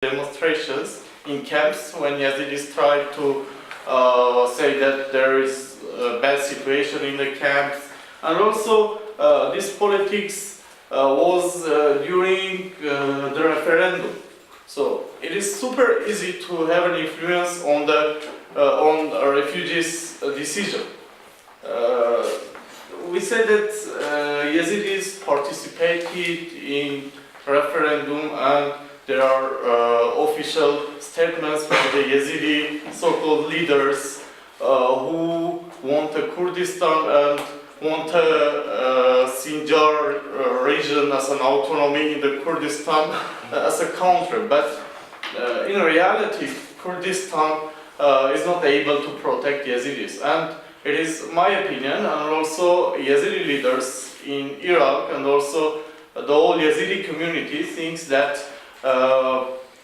demonstrations in camps when Yazidis tried to say that there is a bad situation in the camps. And also this politics was during the referendum. So it is super easy to have an influence on the refugees' decision. We said that Yazidis participated in referendum, and there are official statements from the Yazidi so-called leaders who want a Kurdistan and want a Sinjar region as an autonomy in the Kurdistan as a country. But in reality, Kurdistan is not able to protect Yazidis. And it is my opinion, and also Yazidi leaders in Iraq and also the whole Yazidi community thinks that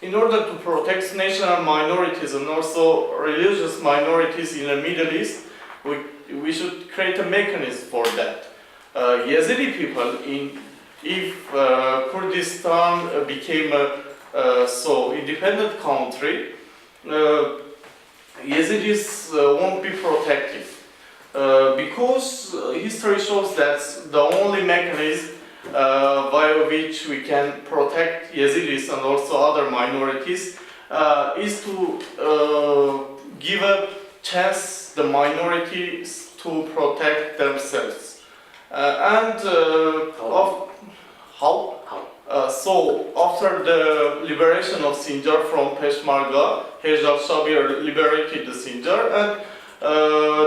in order to protect national minorities and also religious minorities in the Middle East, we should create a mechanism for that. Yazidi people, if Kurdistan became a so independent country, Yazidis won't be protected. Because history shows that the only mechanism by which we can protect Yazidis and also other minorities is to give a chance the minorities to protect themselves. So after the liberation of Sinjar from Peshmerga, Hejaz Shabir liberated the Sinjar, and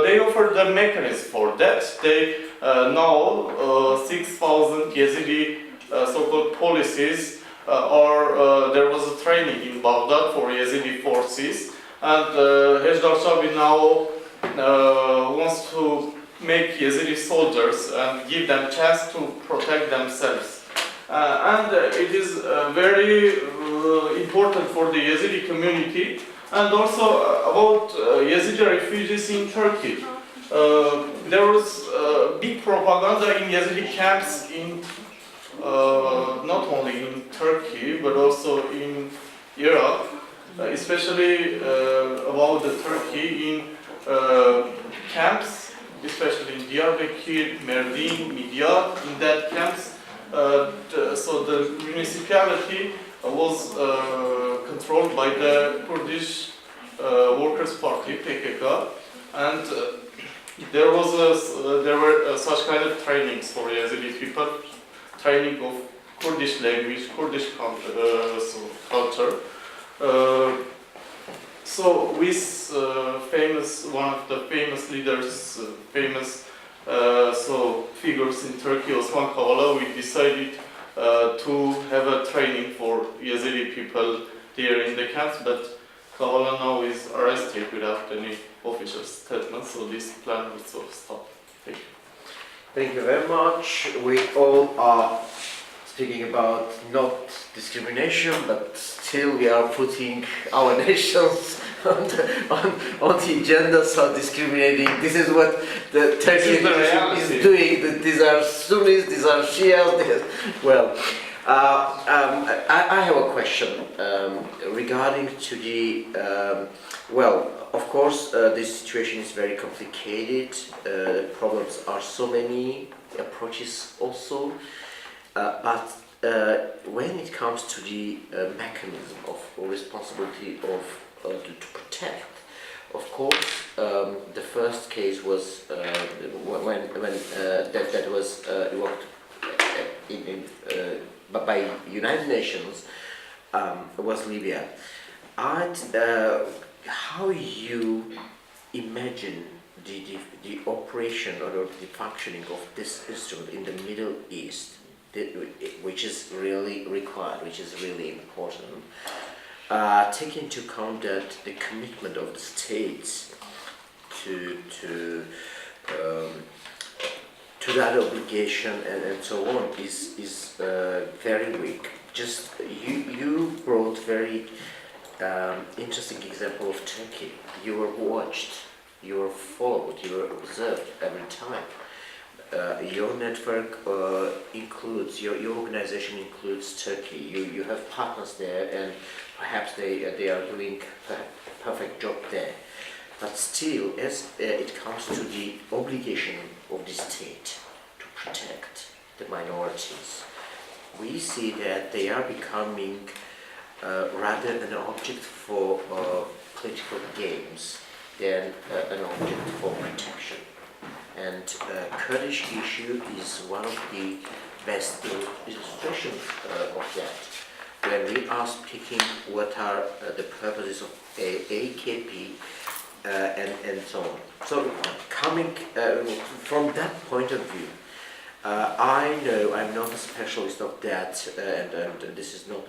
they offered a mechanism for that. They now 6,000 Yazidi so-called policies there was a training in Baghdad for Yazidi forces, and Hejaz Shabir now wants to make Yazidi soldiers and give them chance to protect themselves. And it is very important for the Yazidi community. And also about Yazidi refugees in Turkey. There was big propaganda in Yazidi camps in not only in Turkey but also in Iraq, especially about the Turkey in camps, especially in Diyarbakir, Mardin, Midyat. In that camps, so the municipality was controlled by the Kurdish Workers' Party (PKK), and there were such kind of trainings for Yazidi people, training of Kurdish language, Kurdish culture. So with one of the famous leaders, figures in Turkey, Osman Kavala, we decided to have a training for Yazidi people there in the camps, but Kavala now is arrested without any official statement, so this plan will sort of stop. Thank you. Thank you very much. We all are speaking about not discrimination, but still we are putting our nations on the agenda, so discriminating. This is what the Turkey is doing. These are Sunnis, these are Shias. Well, I have a question regarding to the, well, of course, this situation is very complicated. Problems are so many, approaches also. But when it comes to the mechanism of responsibility of to protect, of course, the first case was when that was evoked by United Nations was Libya. And how you imagine the operation or the functioning of this instrument in the Middle East, which is really required, which is really important, taking into account that the commitment of the states to that obligation and so on is very weak. Just you brought very interesting example of Turkey. You were watched, you were followed, you were observed every time. your network includes, your organization includes Turkey. You have partners there, and perhaps they are doing a perfect job there. But still, as it comes to the obligation of the state to protect the minorities, we see that they are becoming rather an object for political games than an object for protection. And Kurdish issue is one of the best illustrations of that. When we are speaking what are the purposes of AKP and so on. So coming from that point of view, I know I'm not a specialist of that, and this is not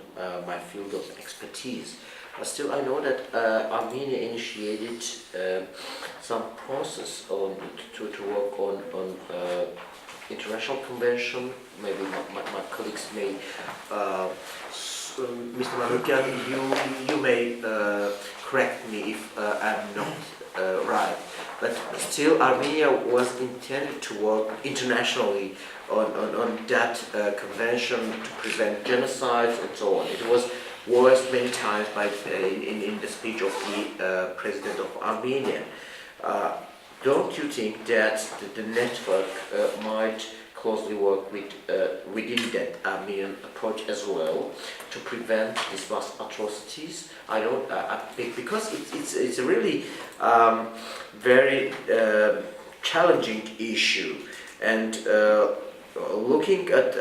my field of expertise. But still, I know that Armenia initiated some process to work on international convention. Maybe my colleagues may, Mr. Manukyan, you may correct me if I'm not right. But still, Armenia was intended to work internationally on that convention to prevent genocides and so on. It was voiced many times in the speech of the president of Armenia. Don't you think that the network might closely work with within that Armenian approach as well to prevent these mass atrocities? I don't because it's a really very challenging issue, and looking at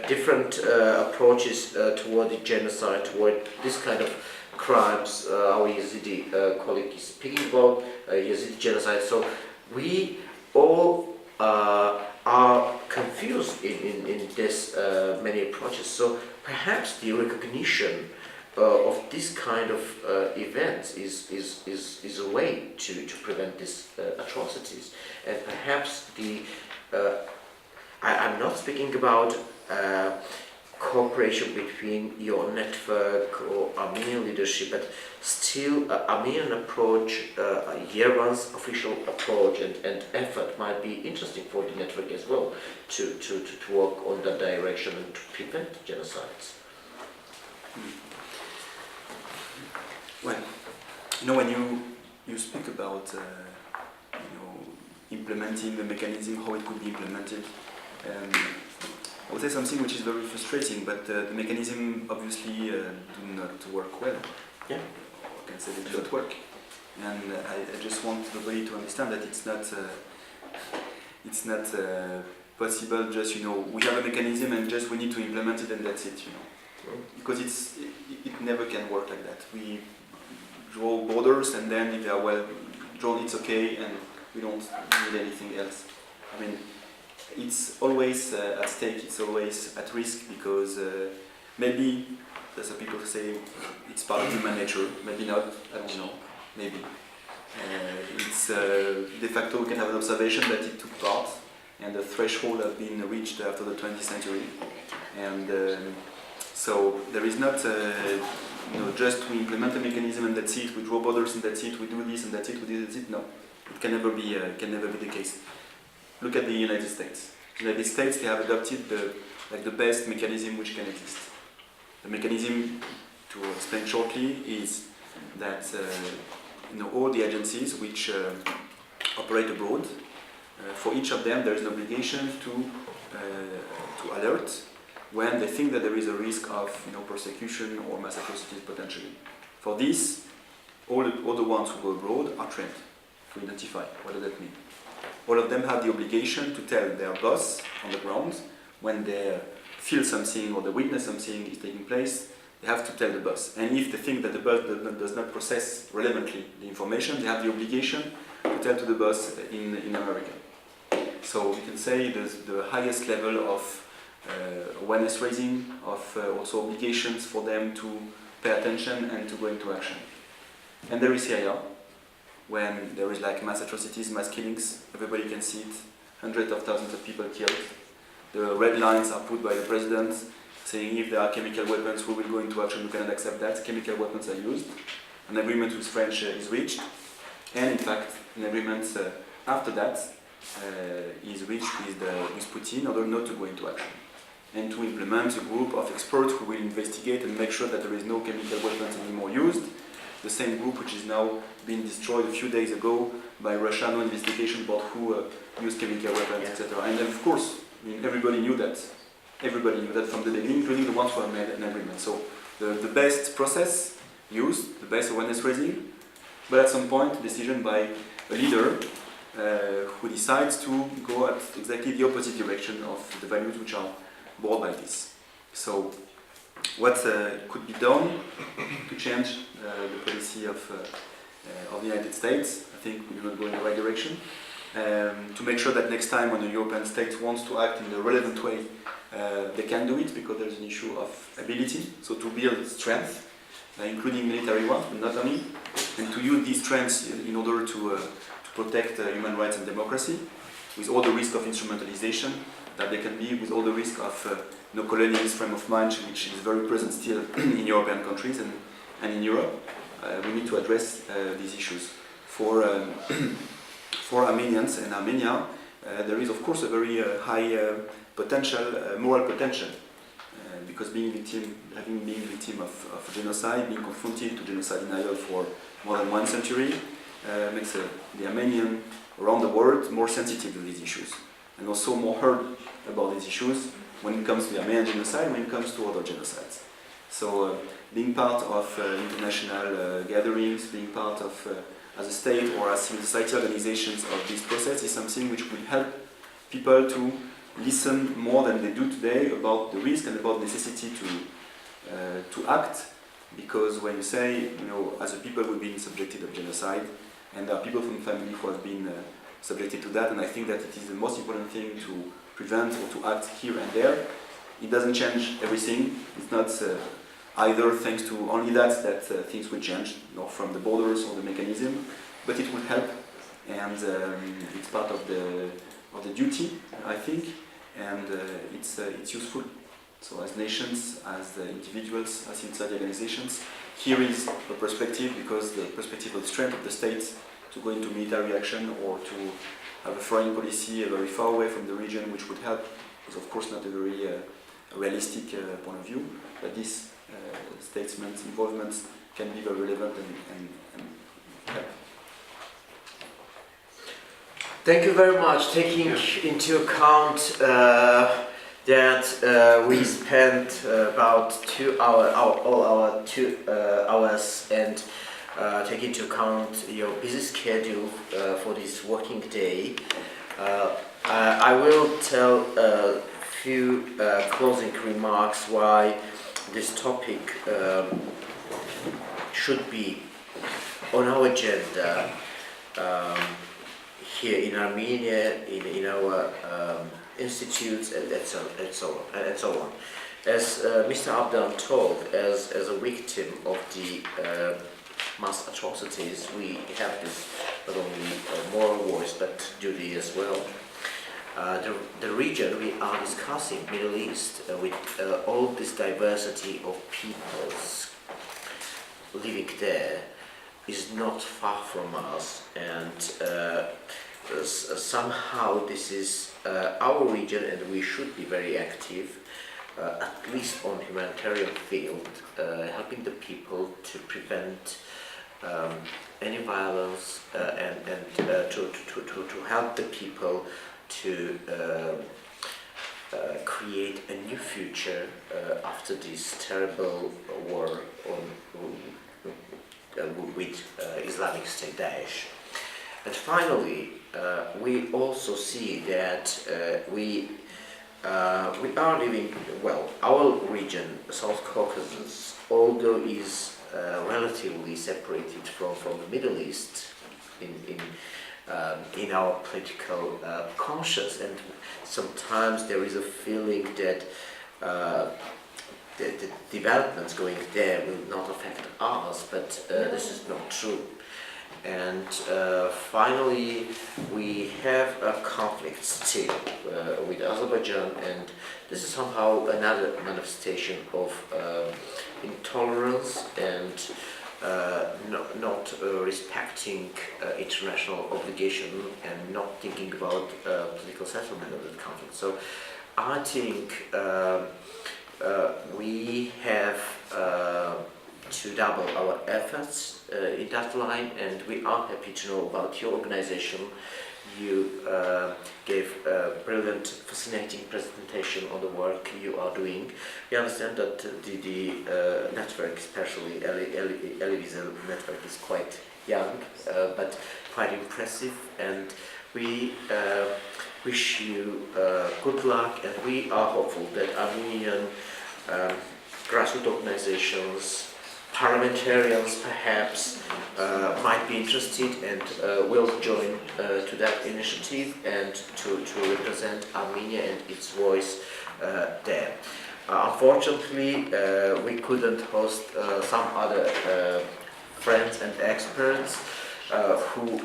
different approaches toward the genocide, toward this kind of crimes, our Yazidi colleague is speaking about Yazidi genocide. So we all are confused in this many approaches. So perhaps the recognition of this kind of events is a way to prevent these atrocities, and perhaps the I'm not speaking about cooperation between your network or Armenian leadership, but still Armenian approach, Yerevan's official approach and effort might be interesting for the network as well to work on that direction and to prevent genocides. Well, you know, when you speak about implementing the mechanism, how it could be implemented, I would say something which is very frustrating, but the mechanism obviously do not work well. Yeah. I can say they do not work. And I just want everybody to understand that it's not possible just, we have a mechanism and just we need to implement it and that's it, Because it never can work like that. We draw borders and then if they are well drawn, it's okay and we don't need anything else. I mean, it's always at stake, it's always at risk because maybe, some people say it's part of human nature, maybe not, I don't know, maybe. It's de facto we can have an observation that it took part and the threshold has been reached after the 20th century. And so there is not just we implement a mechanism and that's it, we draw borders and that's it, we do this and that's it, we do it. No, it can never be the case. Look at the United States. The United States, they have adopted the best mechanism which can exist. The mechanism, to explain shortly, is that all the agencies which operate abroad, for each of them there is an obligation to alert when they think that there is a risk of persecution or mass atrocities potentially. For this, all the ones who go abroad are trained to identify. What does that mean? All of them have the obligation to tell their boss on the ground when they feel something or they witness something is taking place. They have to tell the boss. And if they think that the boss does not process relevantly the information, they have the obligation to tell to the boss in America. So you can say there's the highest level of awareness raising, of also obligations for them to pay attention and to go into action. And there is Syria, when there is like mass atrocities, mass killings, everybody can see it, hundreds of thousands of people killed. The red lines are put by the president saying if there are chemical weapons, we will go into action, we cannot accept that. Chemical weapons are used. An agreement with French is reached. And in fact, an agreement after that is reached with Putin in order not to go into action, and to implement a group of experts who will investigate and make sure that there is no chemical weapons anymore used. The same group which is now being destroyed a few days ago by Russia, no investigation about who used chemical weapons, etc. And then, of course, I mean, everybody knew that. Everybody knew that from the beginning, including the ones who have made an agreement. So the best process used, the best awareness raising, but at some point, decision by a leader who decides to go at exactly the opposite direction of the values which are brought by this. So what could be done to change the policy of the United States? I think we do not go in the right direction. To make sure that next time when the European state wants to act in a relevant way, they can do it, because there's an issue of ability. So to build strength, including military ones, but not only, and to use these strengths in order to protect human rights and democracy, with all the risk of instrumentalization that there can be, with all the risk of colonialist frame of mind, which is very present still in European countries and in Europe. We need to address these issues. For Armenians and Armenia, there is of course a very high moral potential, because having been victim of genocide, being confronted to genocide denial for more than 1 century, makes the Armenian around the world more sensitive to these issues, and also more heard about these issues when it comes to the Armenian genocide, when it comes to other genocides. So being part of international gatherings, being part of, as a state or as civil society organizations of this process, is something which will help people to listen more than they do today about the risk and about necessity to act. Because when you say, as a people we've been subjected of genocide, and there are people from the family who have been subjected to that, and I think that it is the most important thing to prevent or to act here and there. It doesn't change everything. It's not either thanks to only that things will change, nor from the borders or the mechanism, but it will help, and it's part of the duty, I think, and it's useful. So as nations, as individuals, as inside organizations, here is a perspective, because the perspective of the strength of the state to go into military action or to have a foreign policy very far away from the region, which would help, is of course not a very realistic point of view, but this statements, involvements can be very relevant and help. Thank you very much. Taking into account that we spent about 2 hours, and take into account your busy schedule for this working day, I will tell a few closing remarks why this topic should be on our agenda here in Armenia, in our institutes, and so on. As Mr. Abtan told, as a victim of the mass atrocities, we have this not only moral voice but duty as well. The region we are discussing, Middle East, with all this diversity of peoples living there, is not far from us, and somehow this is our region, and we should be very active, at least on humanitarian field, helping the people to prevent any violence, and to help the people to create a new future after this terrible war with Islamic State Daesh. And finally, we also see that we are living, well, our region, South Caucasus, although is relatively separated from the Middle East in our political conscience, and sometimes there is a feeling that the developments going there will not affect us, but this is not true. And finally, we have a conflict still with Azerbaijan, and this is somehow another manifestation of intolerance and not respecting international obligation and not thinking about political settlement of the conflict. So I think we have to double our efforts in that line, and we are happy to know about your organization. You gave a brilliant, fascinating presentation on the work you are doing. We understand that the network, especially AIISA network, is quite young, but quite impressive, and we wish you good luck, and we are hopeful that Armenian grassroots organizations, parliamentarians perhaps might be interested and will join to that initiative and to represent Armenia and its voice there. Unfortunately, we couldn't host some other friends and experts who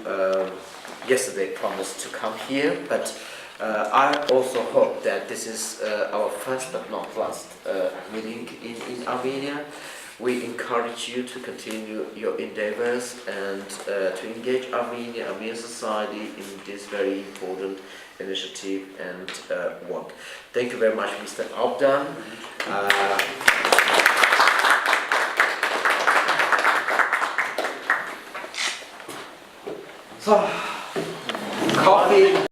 yesterday promised to come here, but I also hope that this is our first but not last meeting in Armenia. We encourage you to continue your endeavors and to engage Armenian society in this very important initiative and work. Thank you very much, Mr. Abtan. So, coffee.